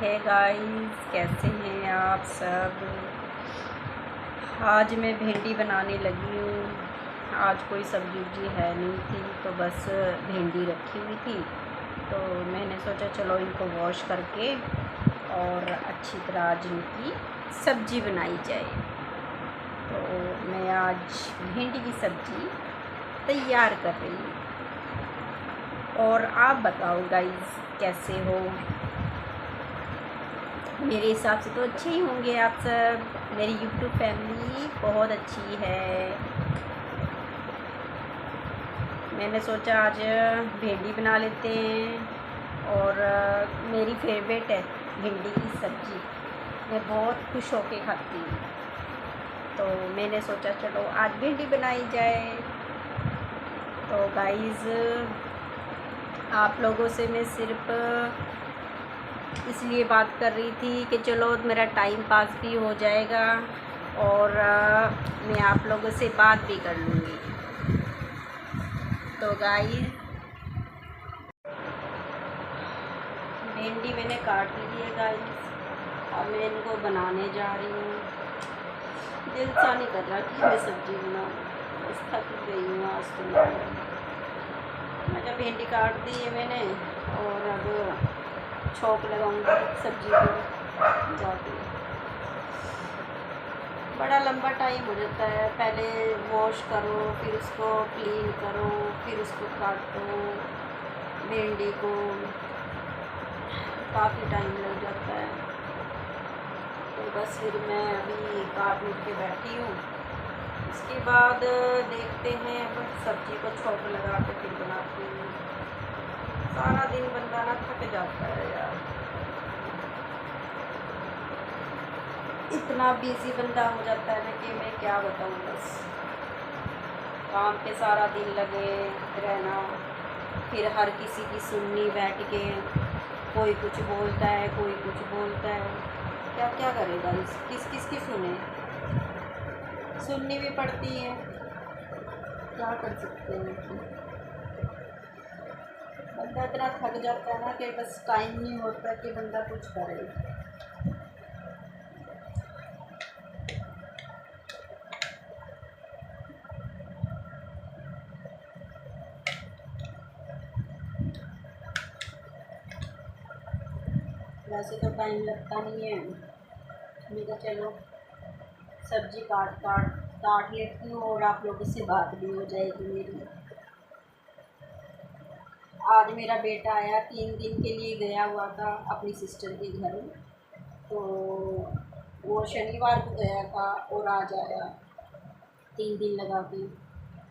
है गाइस, कैसे हैं आप सब। आज मैं भिंडी बनाने लगी हूँ। आज कोई सब्जी उब्जी है नहीं थी तो बस भिंडी रखी हुई थी, तो मैंने सोचा चलो इनको वॉश करके और अच्छी तरह आज इनकी सब्जी बनाई जाए। तो मैं आज भिंडी की सब्जी तैयार कर रही हूँ। और आप बताओ गाइस, कैसे हो। मेरे हिसाब से तो अच्छे ही होंगे आप सब। मेरी यूट्यूब फैमिली बहुत अच्छी है। मैंने सोचा आज भिंडी बना लेते हैं और मेरी फेवरेट है भिंडी की सब्ज़ी। मैं बहुत खुश होके खाती हूँ, तो मैंने सोचा चलो आज भिंडी बनाई जाए। तो गाइस, आप लोगों से मैं सिर्फ इसलिए बात कर रही थी कि चलो मेरा टाइम पास भी हो जाएगा और मैं आप लोगों से बात भी कर लूँगी। तो गाइस, भिंडी मैंने काट ली है गाइस। अब मैं इनको बनाने जा रही हूँ। दिल सा नहीं कर रहा कि मैं सब्ज़ी बनाऊँ, बस थक गई हूँ आज तो। मैं जब भिंडी काट दी है मैंने और अब छोंक लगाऊंगी सब्ज़ी को जाके। बड़ा लंबा टाइम हो जाता है, पहले वॉश करो, फिर उसको क्लीन करो, फिर उसको काटो। भिंडी को काफ़ी टाइम लग जाता है। तो बस फिर मैं अभी काट उठ के बैठी हूँ। उसके बाद देखते हैं, अब सब्ज़ी को छोंक लगा के फिर बनाती हूँ। सारा दिन बंदा ना थक जाता है यार, इतना बिजी बंदा हो जाता है ना कि मैं क्या बताऊँ। बस काम पे सारा दिन लगे रहना, फिर हर किसी की सुननी बैठ के। कोई कुछ बोलता है, कोई कुछ बोलता है, क्या क्या करेगा, किस किस की सुने। सुननी भी पड़ती है, क्या कर सकते हैं। बंदा इतना थक जाता है ना कि बस टाइम नहीं होता कि बंदा कुछ करे। वैसे तो टाइम लगता नहीं है, मैं तो चलो सब्जी काट लेती हूँ और आप लोगों से बात भी हो जाएगी मेरी। आज मेरा बेटा आया, 3 दिन के लिए गया हुआ था अपनी सिस्टर के घर। तो वो शनिवार को गया था और आज आया 3 दिन लगा के।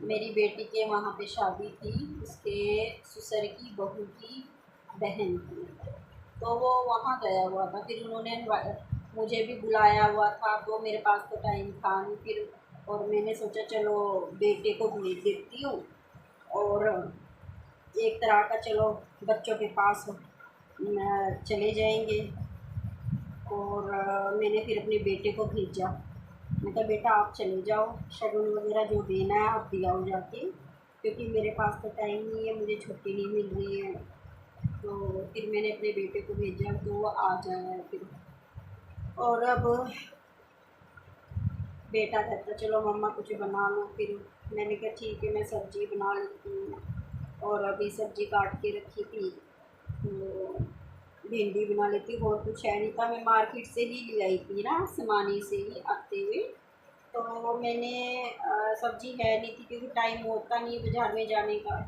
मेरी बेटी के वहाँ पे शादी थी, उसके ससुर की बहू की बहन की, तो वो वहाँ गया हुआ था। फिर उन्होंने मुझे भी बुलाया हुआ था, तो मेरे पास तो टाइम था नहीं फिर। और मैंने सोचा चलो बेटे को भेज देती हूँ और एक तरह का चलो बच्चों के पास चले जाएंगे। और मैंने फिर अपने बेटे को भेजा। मैं कहा बेटा आप चले जाओ, शगुन वगैरह जो देना है आप दिलाओ जाके, क्योंकि मेरे पास तो टाइम नहीं है, मुझे छुट्टी नहीं मिल रही है। तो फिर मैंने अपने बेटे को भेजा तो वो आ जाए फिर। और अब बेटा कहता चलो मम्मा कुछ बना लो। फिर मैंने कहा ठीक है, मैं सब्ज़ी बना लेती हूँ। और अभी सब्ज़ी काट के रखी थी, तो भिंडी बना लेती हूँ। और कुछ है नहीं था, मैं मार्केट से ही ले आई थी ना, समानी से ही आते हुए। तो मैंने सब्ज़ी है नहीं थी क्योंकि टाइम होता नहीं बाज़ार में जाने का।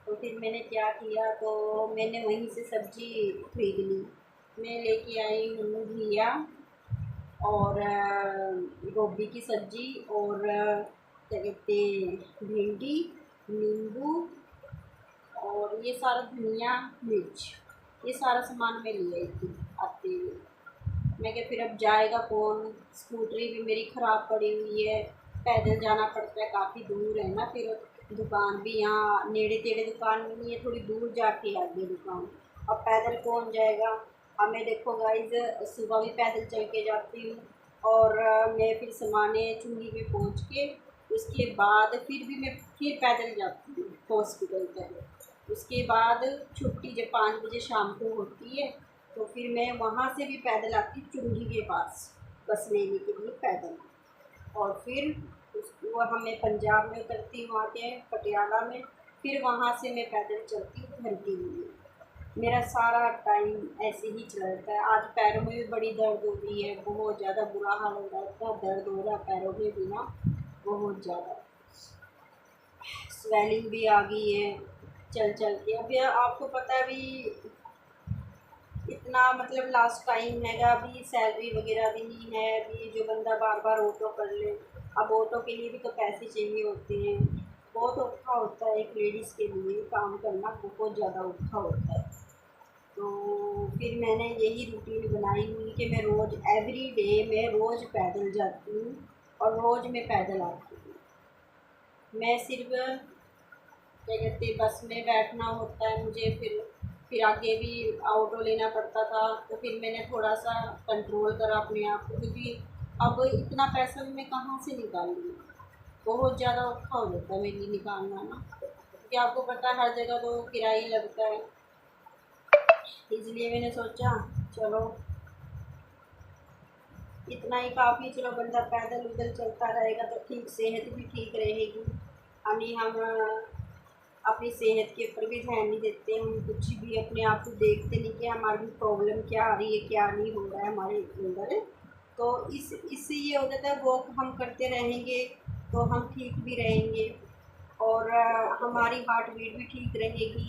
तो फिर मैंने क्या किया, तो मैंने वहीं से सब्ज़ी खरीद ली। मैं लेके आई हूँ घिया और गोभी की सब्ज़ी और क्या कहते हैं भिंडी, नींबू और ये सारा धनिया मिर्च, ये सारा सामान मैं ले आई थी आते हुए। मैं क्या फिर अब जाएगा कौन, स्कूटरी भी मेरी ख़राब पड़ी हुई है, पैदल जाना पड़ता है, काफ़ी दूर है ना। फिर दुकान भी यहाँ नेड़े तेड़े दुकान नहीं है, थोड़ी दूर जाके आगे दुकान। अब पैदल कौन जाएगा। हमें देखो गाइज, सुबह भी पैदल चल के जाती हूँ और मैं फिर समाने चुंगी पे पहुँच के उसके बाद फिर भी मैं फिर पैदल जाती हूँ हॉस्पिटल तक। उसके बाद छुट्टी जब 5 बजे शाम को होती है तो फिर मैं वहाँ से भी पैदल आती चुंगी के पास बस लेने के लिए पैदल, और फिर वो हमें पंजाब में उतरती वहाँ के पटियाला में, फिर वहाँ से मैं पैदल चलती हूँ घर के लिए। मेरा सारा टाइम ऐसे ही चला जाता है। आज पैरों में भी बड़ी दर्द हो रही है, बहुत ज़्यादा बुरा हाल हो रहा है, इतना दर्द हो रहा है पैरों में भी ना, बहुत ज़्यादा स्वेलिंग भी आ गई है चल चल के। अभी आपको पता है अभी इतना मतलब लास्ट टाइम हैगा, अभी सैलरी वगैरह भी नहीं है, अभी जो बंदा बार बार ऑटो कर ले, अब ऑटो के लिए भी तो पैसे चाहिए होते हैं, बहुत औखा होता है एक लेडीज़ के लिए काम करना, बहुत ज़्यादा औखा होता है। तो फिर मैंने यही रूटीन बनाई हुई कि मैं रोज़ एवरी डे मैं रोज़ पैदल जाती हूँ और रोज़ मैं पैदल आती हूँ। मैं सिर्फ क्या कहते हैं बस में बैठना होता है मुझे, फिर आगे भी ऑटो लेना पड़ता था, तो फिर मैंने थोड़ा सा कंट्रोल करा अपने आप को, क्योंकि अब इतना पैसा भी मैं कहाँ से निकाल लूँ, बहुत ज़्यादा औखा हो जाता है मेरे लिए निकालना ना, क्योंकि आपको पता है हर जगह तो किराया लगता है। इसलिए मैंने सोचा चलो इतना ही काफ़ी, चलो बंदा पैदल उधर चलता रहेगा तो ठीक, सेहत भी ठीक रहेगी। यानी हम अपनी सेहत के ऊपर भी ध्यान नहीं देते, हम कुछ भी अपने आप को देखते नहीं कि हमारी प्रॉब्लम क्या आ रही है, क्या नहीं हो रहा है हमारे अंदर। तो इससे ये हो जाता है वॉक हम करते रहेंगे तो हम ठीक भी रहेंगे, और हमारी हार्ट बीट भी ठीक रहेगी,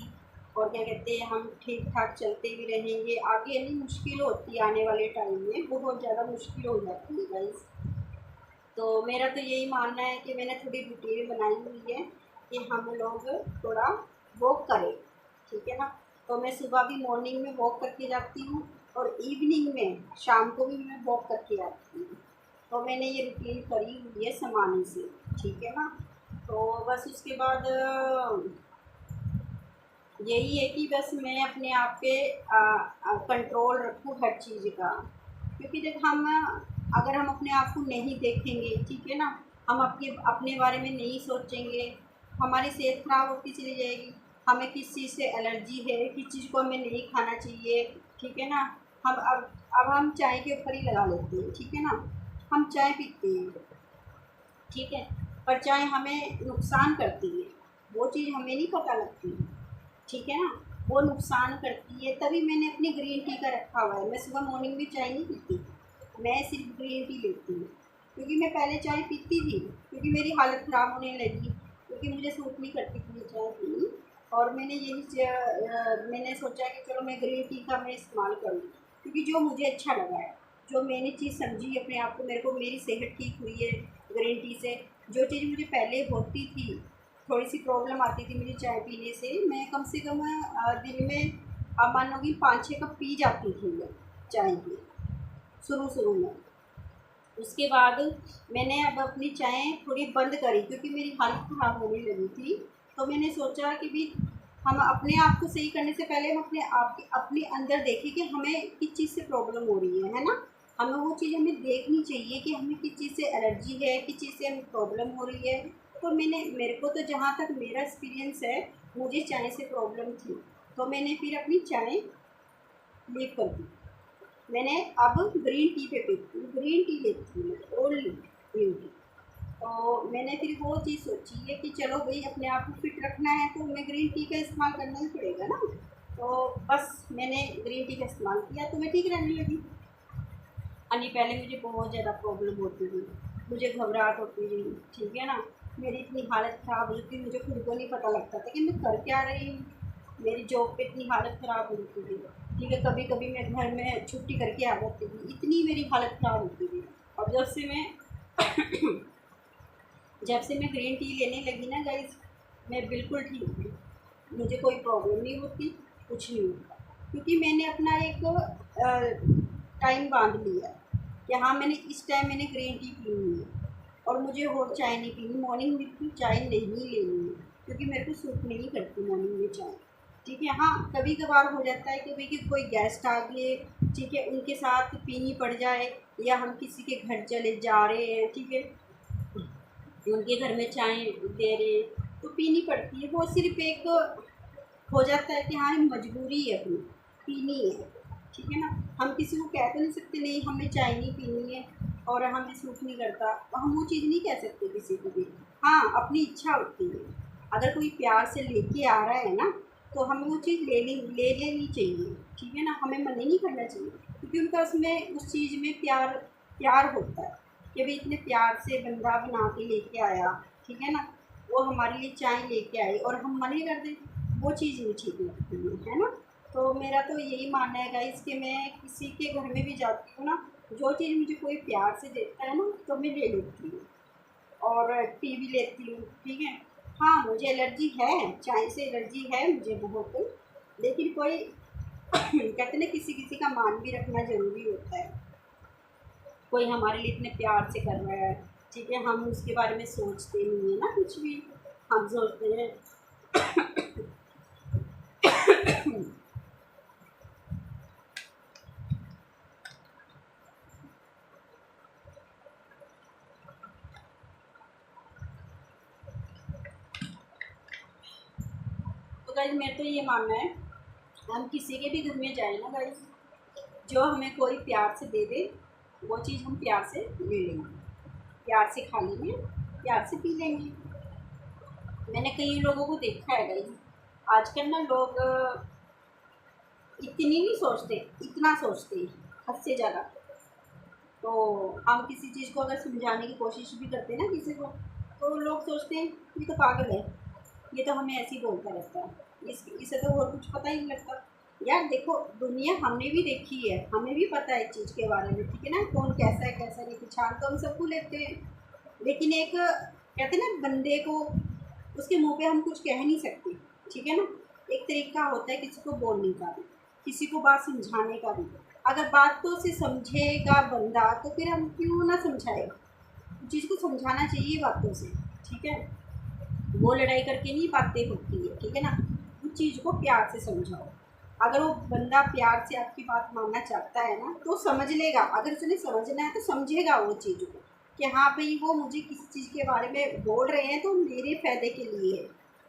और क्या कहते हैं हम ठीक ठाक चलते भी रहेंगे। आगे नहीं मुश्किल होती है, आने वाले टाइम में बहुत ज़्यादा मुश्किल हो जाती है गाइस। तो मेरा तो यही मानना है कि मैंने थोड़ी रूटीन बनाई हुई है कि हम लोग थोड़ा वॉक करें, ठीक है ना। तो मैं सुबह भी मॉर्निंग में वॉक करके जाती हूँ, और इवनिंग में शाम को भी मैं वॉक करके आती हूँ। तो मैंने ये रूटीन करी हुई है समानी से, ठीक है ना। तो बस उसके बाद यही है कि बस मैं अपने आप पे कंट्रोल रखूँ हर चीज़ का, क्योंकि जब हम अगर हम अपने आप को नहीं देखेंगे, ठीक है ना, हम अपने बारे में नहीं सोचेंगे, हमारी सेहत ख़राब होती चली जाएगी। हमें किस चीज़ से एलर्जी है, किस चीज़ को हमें नहीं खाना चाहिए, ठीक है ना। हम अब हम चाय के ऊपर ही लगा लेते हैं, ठीक है ना, हम चाय पीते हैं, ठीक है, पर चाय हमें नुकसान करती है, वो चीज़ हमें नहीं पता लगती, ठीक है ना, वो नुकसान करती है। तभी मैंने अपनी ग्रीन टी का रखा हुआ है। मैं सुबह मॉर्निंग में चाय नहीं पीती, मैं सिर्फ ग्रीन टी लेती हूँ, क्योंकि मैं पहले चाय पीती थी, क्योंकि मेरी हालत ख़राब होने लगी, क्योंकि मुझे सूट नहीं करती थी चाय पीनी। और मैंने सोचा कि चलो मैं ग्रीन टी का मैं इस्तेमाल करूँ, क्योंकि जो मुझे अच्छा लगा है, जो मैंने चीज़ समझी अपने आप को, मेरे को मेरी सेहत ठीक हुई है ग्रीन टी से। जो चीज़ मुझे पहले होती थी, थोड़ी सी प्रॉब्लम आती थी मुझे चाय पीने से, मैं कम से कम दिन में आप मान लो कि 5-6 कप पी जाती थी मैं चाय की शुरू में। उसके बाद मैंने अब अपनी चाय थोड़ी बंद करी, क्योंकि मेरी हालत ख़राब होने लगी थी। तो मैंने सोचा कि भी हम अपने आप को सही करने से पहले हम अपने अंदर देखें कि हमें किस चीज़ से प्रॉब्लम हो रही है ना। हमें वो चीज़ हमें देखनी चाहिए कि हमें किस चीज़ से एलर्जी है, किस चीज़ से हमें प्रॉब्लम हो रही है। तो मेरे को तो जहाँ तक मेरा एक्सपीरियंस है, मुझे चाय से प्रॉब्लम थी, तो मैंने फिर अपनी चाय लीव कर दी। मैंने अब ग्रीन टी पे पीती हूँ, ग्रीन टी लेती हूँ, ओनली ग्रीन टी। तो मैंने फिर वो चीज़ सोची है कि चलो भाई अपने आप को फिट रखना है तो मैं ग्रीन टी का इस्तेमाल करना ही पड़ेगा ना। तो बस मैंने ग्रीन टी का इस्तेमाल किया तो मैं ठीक रहने लगी। यानी पहले मुझे बहुत ज़्यादा प्रॉब्लम होती थी, मुझे घबराहट होती थी, ठीक है ना, मेरी इतनी हालत ख़राब होती थी, मुझे खुद को नहीं पता लगता था कि मैं कर क्या रही हूँ। मेरी जॉब पे इतनी हालत ख़राब होती थी, ठीक है, कभी कभी मैं घर में छुट्टी करके आ जाती थी, इतनी मेरी हालत ख़राब होती थी। और जब से मैं ग्रीन टी लेने लगी ना गाइस, मैं बिल्कुल ठीक हूँ, मुझे कोई प्रॉब्लम नहीं होती, कुछ नहीं होता, क्योंकि मैंने अपना एक टाइम बांध लिया कि हाँ मैंने इस टाइम मैंने ग्रीन टी पीनी है, और मुझे और चाय नहीं पीनी, मॉर्निंग में भी चाय नहीं लेनी है, क्योंकि मेरे को सूट नहीं करती मॉर्निंग में चाय, ठीक है। हाँ कभी कभार हो जाता है कि भाई कि कोई गेस्ट आ गए, ठीक है, उनके साथ पीनी पड़ जाए, या हम किसी के घर चले जा रहे हैं, ठीक है, उनके घर में चाय दे रहे हैं तो पीनी पड़ती है। वो सिर्फ एक हो जाता है कि हाँ मजबूरी है अपनी पीनी है, ठीक है ना। हम किसी को कह तो नहीं सकते नहीं हमें चाय नहीं पीनी है और हमें सूट नहीं करता, तो हम वो चीज़ नहीं कह सकते किसी को भी। हाँ, अपनी इच्छा होती है, अगर कोई प्यार से लेके आ रहा है ना, तो हमें वो चीज़ ले लेनी चाहिए, ठीक है ना, हमें मना नहीं करना चाहिए, क्योंकि उनका उसमें उस चीज़ में प्यार प्यार होता है कि भाई इतने प्यार से बंदा बना के लेके आया, ठीक है ना, वो हमारे लिए चाय लेके आए और हम मना कर दें, वो चीज़ नहीं ठीक लगती है ना। तो मेरा तो यही मानना है गाइस कि मैं किसी के घर में भी जाती हूँ ना, जो चीज़ मुझे कोई प्यार से देता है ना, तो मैं ले लेती हूँ और पी भी लेती हूँ, ठीक है। हाँ, मुझे एलर्जी है, चाय से एलर्जी है मुझे बहुत, लेकिन कोई कहते हैं ना किसी किसी का मान भी रखना ज़रूरी होता है। कोई हमारे लिए इतने प्यार से कर रहा है, ठीक है, हम उसके बारे में सोचते नहीं है ना कुछ भी, हम सोचते हैं तो गाइस मेरा तो ये मानना है, हम किसी के भी घर में जाए ना गाइस, जो हमें कोई प्यार से दे दे, वो चीज़ हम प्यार से ले लेंगे, प्यार से खा लेंगे, प्यार से पी लेंगे। मैंने कई लोगों को देखा है गाइस, आजकल ना लोग इतनी नहीं सोचते, इतना सोचते हैं हद से ज़्यादा। तो हम किसी चीज़ को अगर समझाने की कोशिश भी करते हैं ना किसी को, तो लोग सोचते हैं ये तो पागल है, ये तो हमें ऐसे ही बोलता रहता है, इसे तो और कुछ पता ही नहीं लगता। यार देखो, दुनिया हमने भी देखी है, हमें भी पता है इस चीज़ के बारे में, ठीक है ना, कौन कैसा है कैसा नहीं, पहचान तो हम सबको लेते हैं, लेकिन एक कहते हैं ना बंदे को उसके मुंह पे हम कुछ कह नहीं सकते, ठीक है ना। एक तरीका होता है किसी को बोलने का भी, किसी को बात समझाने का भी। अगर बात तो से समझेगा बंदा, तो फिर हम क्यों ना समझाए, चीज़ को समझाना चाहिए बातों से, ठीक है। वो लड़ाई करके नहीं बातें होती है, ठीक है ना, उस चीज़ को प्यार से समझाओ। अगर वो बंदा प्यार से आपकी बात मानना चाहता है ना, तो समझ लेगा, अगर उसने समझना है तो समझेगा वो चीज़ को कि हाँ भाई वो मुझे किसी चीज़ के बारे में बोल रहे हैं तो मेरे फ़ायदे के लिए है,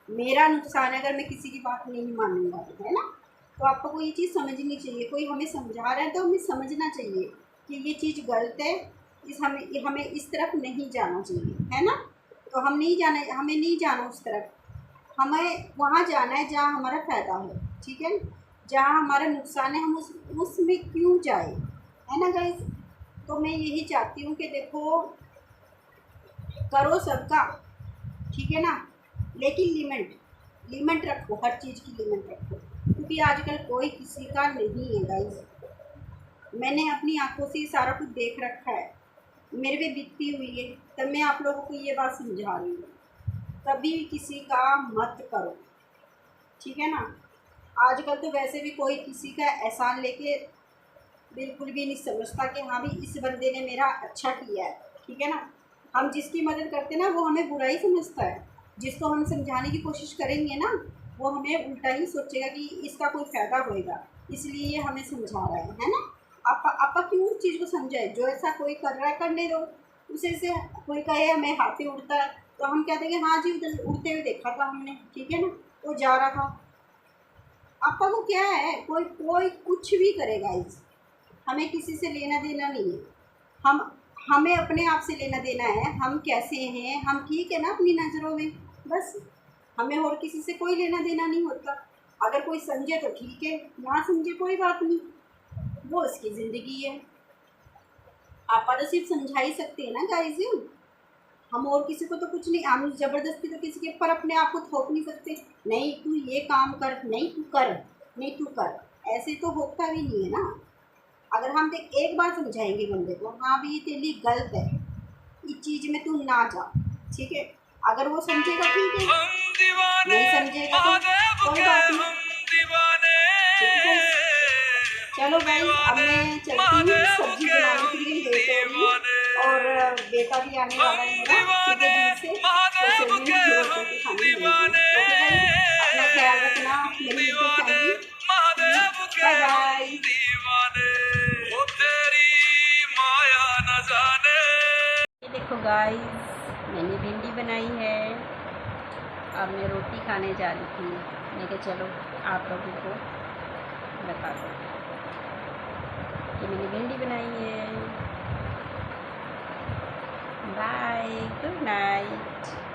मेरा नुकसान है अगर मैं किसी की बात नहीं मानूंगा, है ना। तो आपको ये चीज़ समझनी चाहिए, कोई हमें समझा रहा है तो हमें समझना चाहिए कि ये चीज़ गलत है, हमें इस तरफ नहीं जाना चाहिए, है ना। तो हमें नहीं जाना उस तरफ, हमें वहाँ जाना है जहाँ हमारा फ़ायदा हो, ठीक है। जहाँ हमारा नुकसान है हम उसमें क्यों जाए, है ना गाइस। तो मैं यही चाहती हूँ कि देखो, करो सबका, ठीक है ना, लेकिन लिमिट रखो, हर चीज़ की लिमिट रखो, क्योंकि आजकल कोई किसी का नहीं है गाइस। मैंने अपनी आंखों से सारा कुछ देख रखा है, मेरे पे बीतती हुई है, तब मैं आप लोगों को ये बात समझा रही हूँ। कभी किसी का मत करो, ठीक है ना। आजकल तो वैसे भी कोई किसी का एहसान लेके बिल्कुल भी नहीं समझता कि हाँ भाई इस बंदे ने मेरा अच्छा किया है, ठीक है ना। हम जिसकी मदद करते हैं ना, वो हमें बुरा ही समझता है, जिसको हम समझाने की कोशिश करेंगे ना, वो हमें उल्टा ही सोचेगा कि इसका कोई फ़ायदा होएगा, इसलिए ये हमें समझा रहा है ना। आपा क्यों उस चीज़ को समझाए, जो ऐसा कोई कर रहा है करने दो उसे से। कोई कहे हमें हाथी उड़ता है, तो हम कहते हैं कि हाँ जी उधर उड़ते हुए देखा था हमने, ठीक है ना, वो जा रहा था। आपा को क्या है, कोई कोई कुछ भी करेगा, इस हमें किसी से लेना देना नहीं है। हम हमें अपने आप से लेना देना है, हम कैसे हैं, हम ठीक है ना अपनी नज़रों में, बस। हमें और किसी से कोई लेना देना नहीं होता। अगर कोई समझे तो ठीक है, ना समझे कोई बात नहीं, वो उसकी ज़िंदगी है। आप तो सिर्फ समझा ही सकते हैं ना गाइस, हम और किसी को तो कुछ नहीं, हम ज़बरदस्ती तो किसी के ऊपर अपने आप को थोप नहीं सकते, नहीं तू ये काम कर, नहीं तू कर, नहीं तू कर, ऐसे तो होता भी नहीं है ना। अगर हम देख एक बार समझाएंगे बंदे को, हाँ भी ये तेरे लिए गलत है, इस चीज़ में तू ना जा, ठीक है, अगर वो समझेगा ठीक है, नहीं समझेगा तो कोई बात नहीं, ठीक है। चलो गाइस, अब मैं चलती हूँ, सब्जी बनाने के लिए लेट हो रही हूँ और बेटा भी आने वाला है मेरा, ठीक है, दूर से, तो फिर मैं रोटी की खानी बनेगी। ओके गाइस, अपना ख्याल रखना, मेरी यूट्यूब फैमिली, बाय बाय। ये देखो गाइस, मैंने भिंडी बनाई है, अब मैं रोटी खाने जा रही थी, मैं कहा चलो आप लोगों को बता दो। भिंडी बनाई है। Bye, good night.